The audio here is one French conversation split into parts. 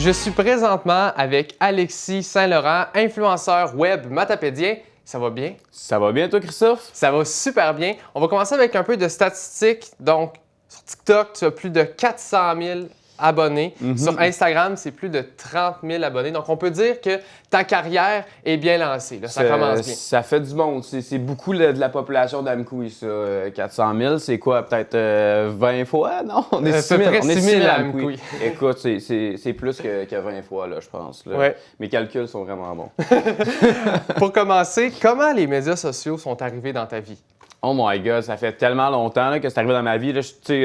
Je suis présentement avec Alexis Saint-Laurent, influenceur web matapédien. Ça va bien? Ça va bien toi, Christophe? Ça va super bien. On va commencer avec un peu de statistiques. Donc, sur TikTok, tu as plus de 400 000 abonnés. Sur Instagram, c'est plus de 30 000 abonnés. Donc, on peut dire que ta carrière est bien lancée. Là, ça commence bien. Ça fait du monde. C'est beaucoup de la population d'Amkoui, ça. 400 000, c'est quoi? Peut-être 20 fois? Non, on est 6 000. On est 6 000 à Amkoui. Écoute, c'est plus que 20 fois, là, je pense. Là. Ouais. Mes calculs sont vraiment bons. Pour commencer, comment les médias sociaux sont arrivés dans ta vie? Oh my God, ça fait tellement longtemps là, que c'est arrivé dans ma vie. Là,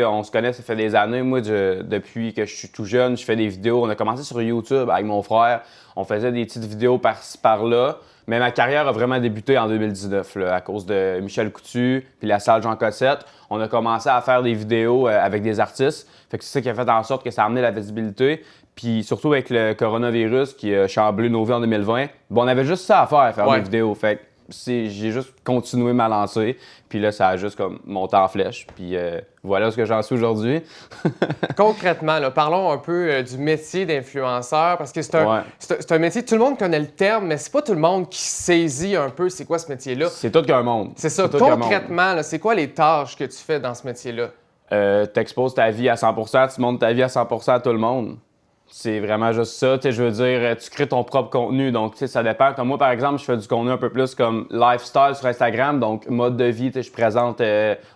on se connaît, ça fait des années. Moi, depuis que je suis tout jeune, je fais des vidéos. On a commencé sur YouTube avec mon frère. On faisait des petites vidéos par-ci, par-là. Mais ma carrière a vraiment débuté en 2019 là, à cause de Michel Coutu puis la salle Jean Cossette. On a commencé à faire des vidéos avec des artistes. Fait que c'est ça qui a fait en sorte que ça a amené la visibilité. Puis surtout avec le coronavirus qui a chamboulé nos vies en 2020, bon, on avait juste ça à faire des vidéos. Fait que j'ai juste continué ma lancée, puis là, ça a juste comme monté en flèche, puis voilà ce que j'en suis aujourd'hui. Concrètement, là, parlons un peu du métier d'influenceur, parce que c'est un métier, tout le monde connaît le terme, mais c'est pas tout le monde qui saisit un peu c'est quoi ce métier-là. C'est tout qu'un monde. C'est ça. Concrètement, là, c'est quoi les tâches que tu fais dans ce métier-là? T'exposes ta vie à 100%, tu montres ta vie à 100% à tout le monde. C'est vraiment juste ça. Je veux dire, tu crées ton propre contenu. Donc, ça dépend. Comme moi, par exemple, je fais du contenu un peu plus comme lifestyle sur Instagram. Donc, mode de vie. Je présente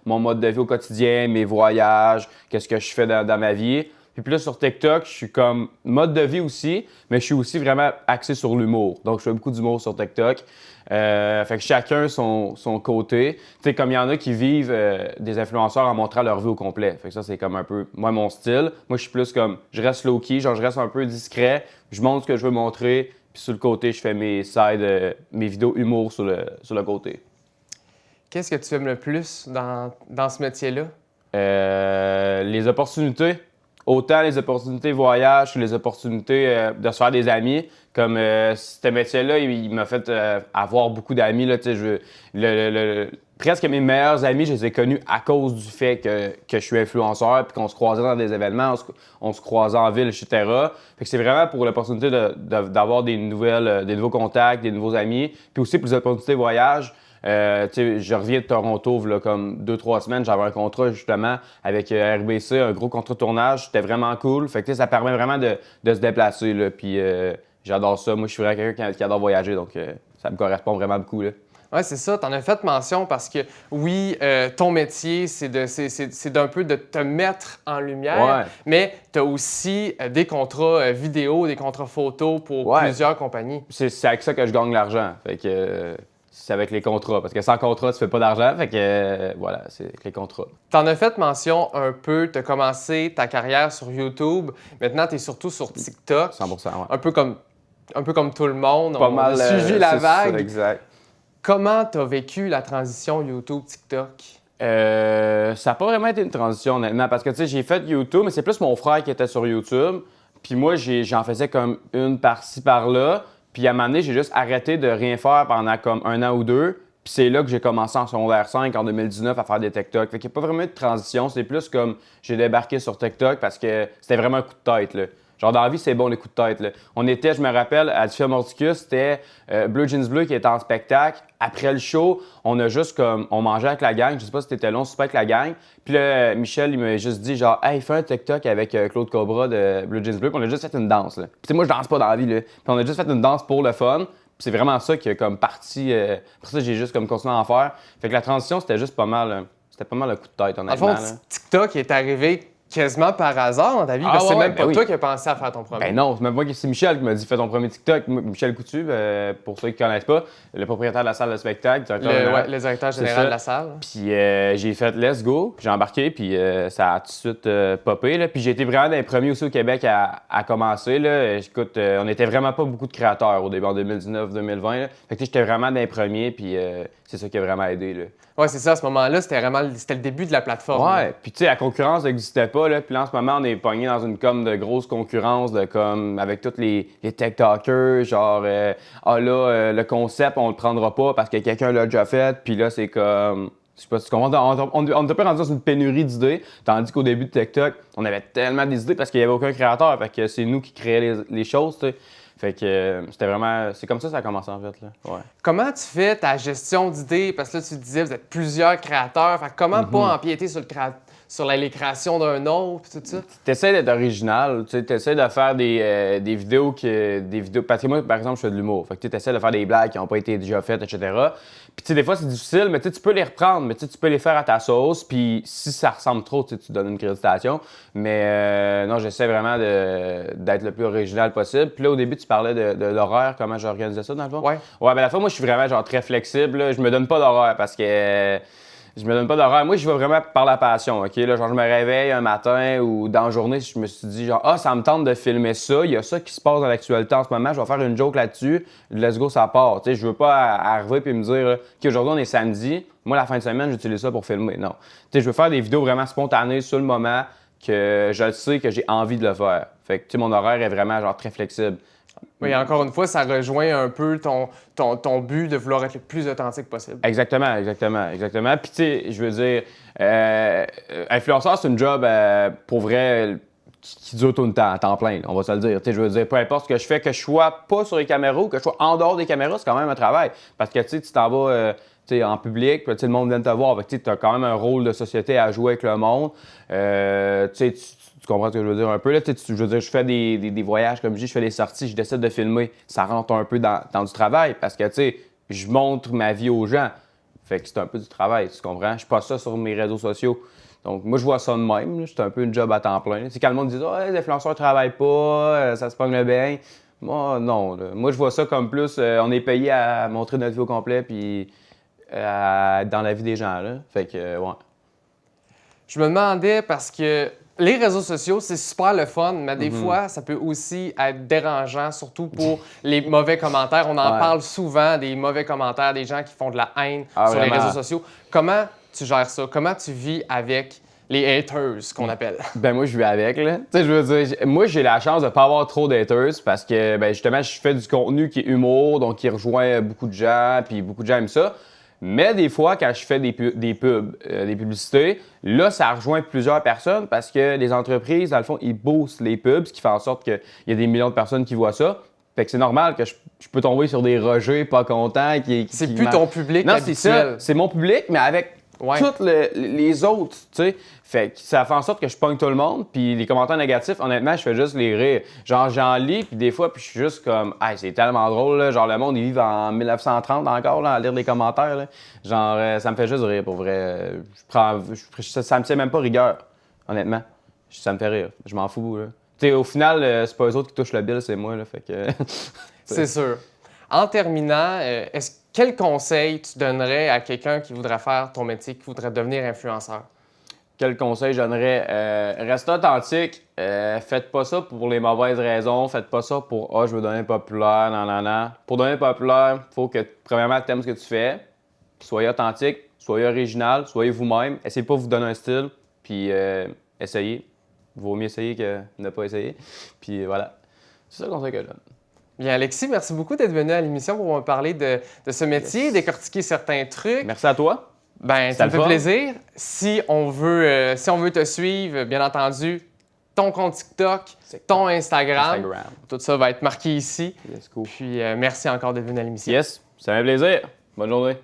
mon mode de vie au quotidien, mes voyages, qu'est-ce que je fais dans ma vie. Puis plus sur TikTok, je suis comme mode de vie aussi, mais je suis aussi vraiment axé sur l'humour. Donc, je fais beaucoup d'humour sur TikTok. Fait que chacun son côté. Tu sais, comme il y en a qui vivent des influenceurs en montrant leur vie au complet. Fait que ça, c'est comme un peu, moi, mon style. Moi, je suis plus comme, je reste low-key, genre je reste un peu discret. Je montre ce que je veux montrer. Puis sur le côté, je fais mes sides, mes vidéos humour sur le côté. Qu'est-ce que tu aimes le plus dans ce métier-là? Les opportunités. Autant les opportunités voyage que les opportunités de se faire des amis. Comme ce métier-là, il m'a fait avoir beaucoup d'amis. Là, presque mes meilleurs amis, je les ai connus à cause du fait que je suis influenceur puis qu'on se croisait dans des événements, on se croisait en ville, etc. Fait que c'est vraiment pour l'opportunité d'avoir des nouveaux contacts, des nouveaux amis. Puis aussi pour les opportunités voyage. Je reviens de Toronto, là, comme 2-3 semaines, j'avais un contrat justement avec RBC, un gros contrat de tournage, c'était vraiment cool. Fait que ça permet vraiment de se déplacer. Là, puis j'adore ça. Moi, je suis vraiment quelqu'un qui adore voyager, donc ça me correspond vraiment beaucoup. Là. Oui, c'est ça. Tu en as fait mention parce que, oui, ton métier, c'est d'un peu de te mettre en lumière, mais tu as aussi des contrats vidéo, des contrats photos pour plusieurs compagnies. C'est avec ça que je gagne l'argent. Fait que c'est avec les contrats. Parce que sans contrat, tu fais pas d'argent. Fait que voilà, c'est avec les contrats. Tu en as fait mention un peu. Tu as commencé ta carrière sur YouTube. Maintenant, tu es surtout sur TikTok. 100%, ouais. Un peu comme tout le monde. On a suivi la vague. Ça, exact. Comment tu as vécu la transition YouTube-TikTok? Ça n'a pas vraiment été une transition, honnêtement. Parce que, tu sais, j'ai fait YouTube, mais c'est plus mon frère qui était sur YouTube. Puis moi, j'en faisais comme une par-ci, par-là. Puis à un moment donné, j'ai juste arrêté de rien faire pendant comme 1 an ou 2. Puis c'est là que j'ai commencé en secondaire 5, en 2019, à faire des TikTok. Fait qu'il n'y a pas vraiment eu de transition. C'est plus comme j'ai débarqué sur TikTok parce que c'était vraiment un coup de tête, là. Genre dans la vie, c'est bon les coups de tête, là. On était, je me rappelle, à Diffia Mordicus, c'était Bleu Jeans Bleu qui était en spectacle. Après le show, on a juste comme, on mangeait avec la gang. Je sais pas si t'étais long, super avec la gang. Puis là, Michel, il m'a juste dit genre, hey, fais un TikTok avec Claude Cobra de Bleu Jeans Bleu. Puis on a juste fait une danse, là. Puis moi, je danse pas dans la vie, là. Puis on a juste fait une danse pour le fun. Puis c'est vraiment ça qui a comme parti. Après ça, j'ai juste comme continué à en faire. Fait que la transition, c'était juste pas mal. C'était pas mal le coup de tête, honnêtement. En fond, TikTok est arrivé quasiment par hasard dans ta vie, parce que c'est même pas toi qui as pensé à faire ton premier. Ben non, c'est même moi, c'est Michel qui m'a dit fais ton premier TikTok. Michel Coutu, pour ceux qui ne connaissent pas, le propriétaire de la salle de spectacle, le directeur général de la salle. Puis j'ai fait let's go, j'ai embarqué, puis ça a tout de suite popé. Là. Puis j'ai été vraiment d'un premier aussi au Québec à commencer. Là. Écoute, on n'était vraiment pas beaucoup de créateurs au début, en 2019-2020. Fait que j'étais vraiment d'un premier, puis c'est ça qui a vraiment aidé. Là. Oui, c'est ça, à ce moment-là, c'était le début de la plateforme. Ouais, puis tu sais, la concurrence n'existait pas, là. Puis là, en ce moment, on est pogné dans une de grosse concurrence, avec tous les TikTokers, genre, le concept, on le prendra pas parce que quelqu'un l'a déjà fait, puis là, c'est comme, Je sais pas si tu comprends. On était pas rendu dans une pénurie d'idées, tandis qu'au début de TikTok, on avait tellement d'idées parce qu'il n'y avait aucun créateur. Fait que c'est nous qui créions les choses, tu sais. Fait que c'était vraiment. C'est comme ça que ça a commencé en fait. Là. Ouais. Comment tu fais ta gestion d'idées? Parce que là, tu disais, vous êtes plusieurs créateurs. Fait que comment pas empiéter sur les créations d'un autre et tout ça? Tu essaies d'être original, tu essaies de faire des vidéos parce que moi, par exemple, je fais de l'humour. Fait que tu essaies de faire des blagues qui n'ont pas été déjà faites, etc. Puis tu sais, des fois, c'est difficile, mais tu peux les reprendre, mais tu peux les faire à ta sauce. Puis si ça ressemble trop, tu donnes une créditation. Mais non, j'essaie vraiment d'être le plus original possible. Puis là, au début, tu parlais de l'horaire, comment j'organisais ça dans le fond. Ouais. Ouais, ben la fois, moi, je suis vraiment genre très flexible. Là. Je me donne pas d'horaire parce que. Je me donne pas d'horaire. Moi, je vais vraiment par la passion, OK? Là, genre, je me réveille un matin ou dans la journée, je me suis dit, genre, ça me tente de filmer ça. Il y a ça qui se passe dans l'actualité en ce moment. Je vais faire une joke là-dessus. Let's go, ça part. Tu sais, je veux pas arriver et me dire, OK, aujourd'hui, on est samedi. Moi, la fin de semaine, j'utilise ça pour filmer. Non. Tu sais, je veux faire des vidéos vraiment spontanées sur le moment que je sais que j'ai envie de le faire. Fait que, tu sais, mon horaire est vraiment, genre, très flexible. Oui, encore une fois, ça rejoint un peu ton but de vouloir être le plus authentique possible. Exactement. Puis, tu sais, je veux dire, influenceur, c'est une job pour vrai qui dure tout le temps, à temps plein, on va se le dire. Tu sais, je veux dire, peu importe ce que je fais, que je sois pas sur les caméras ou que je sois en dehors des caméras, c'est quand même un travail. Parce que, tu sais, tu t'en vas en public, puis le monde vient te voir. Tu as quand même un rôle de société à jouer avec le monde. Tu sais, tu comprends ce que je veux dire un peu? Là, je veux dire, je fais des voyages, comme je dis, je fais des sorties, je décide de filmer. Ça rentre un peu dans du travail parce que, tu sais, je montre ma vie aux gens. Fait que c'est un peu du travail, tu comprends? Je passe ça sur mes réseaux sociaux. Donc, moi, je vois ça de même. C'est un peu une job à temps plein. C'est quand le monde dit « les influenceurs ne travaillent pas, ça se pogne bien. » Moi, non. Là. Moi, je vois ça comme plus, on est payé à montrer notre vie au complet puis dans la vie des gens. Là. Fait que, ouais. Je me demandais parce que les réseaux sociaux, c'est super le fun, mais des fois, ça peut aussi être dérangeant, surtout pour les mauvais commentaires. On en parle souvent des mauvais commentaires, des gens qui font de la haine sur vraiment? les réseaux sociaux. Comment tu gères ça? Comment tu vis avec les haters, qu'on appelle? Ben moi, je vis avec, là. Tu sais, je veux dire, moi, j'ai la chance de pas avoir trop d'haters parce que, ben justement, je fais du contenu qui est humour, donc qui rejoint beaucoup de gens, puis beaucoup de gens aiment ça. Mais des fois, quand je fais des publicités, là, ça rejoint plusieurs personnes parce que les entreprises, dans le fond, ils boostent les pubs, ce qui fait en sorte qu'il y a des millions de personnes qui voient ça. Fait que c'est normal que je peux tomber sur des rejets pas contents. C'est plus ton public non, habituel. c'est ça. C'est mon public, mais avec toutes les autres, tu sais. Fait que ça fait en sorte que je pogne tout le monde, puis les commentaires négatifs, honnêtement, je fais juste les rire. Genre, j'en lis, puis des fois, puis je suis juste comme, c'est tellement drôle, là. Genre, le monde, ils vivent en 1930 encore, là, à lire les commentaires, là. Genre, ça me fait juste rire, pour vrai. Ça me tient même pas rigueur, honnêtement. Ça me fait rire. Je m'en fous, là. Tu sais, au final, c'est pas eux autres qui touchent le bill, c'est moi, là. Fait que. C'est sûr. En terminant, quel conseil tu donnerais à quelqu'un qui voudrait faire ton métier, qui voudrait devenir influenceur? Quel conseil je donnerais? Restez authentique. Faites pas ça pour les mauvaises raisons. Faites pas ça pour je veux devenir populaire, non. Pour devenir populaire, il faut que, premièrement, tu aimes ce que tu fais. Soyez authentique, soyez original, soyez vous-même. Essayez pas de vous donner un style, puis essayez. Il vaut mieux essayer que ne pas essayer. Puis voilà. C'est ça le conseil que je donne. Bien, Alexis, merci beaucoup d'être venu à l'émission pour me parler de ce métier, décortiquer certains trucs. Merci à toi. Ben, ça me fait plaisir. Si on veut te suivre, bien entendu, ton compte TikTok, ton Instagram, tout ça va être marqué ici. Let's go. Puis merci encore d'être venu à l'émission. Yes, ça m'a fait plaisir. Bonne journée.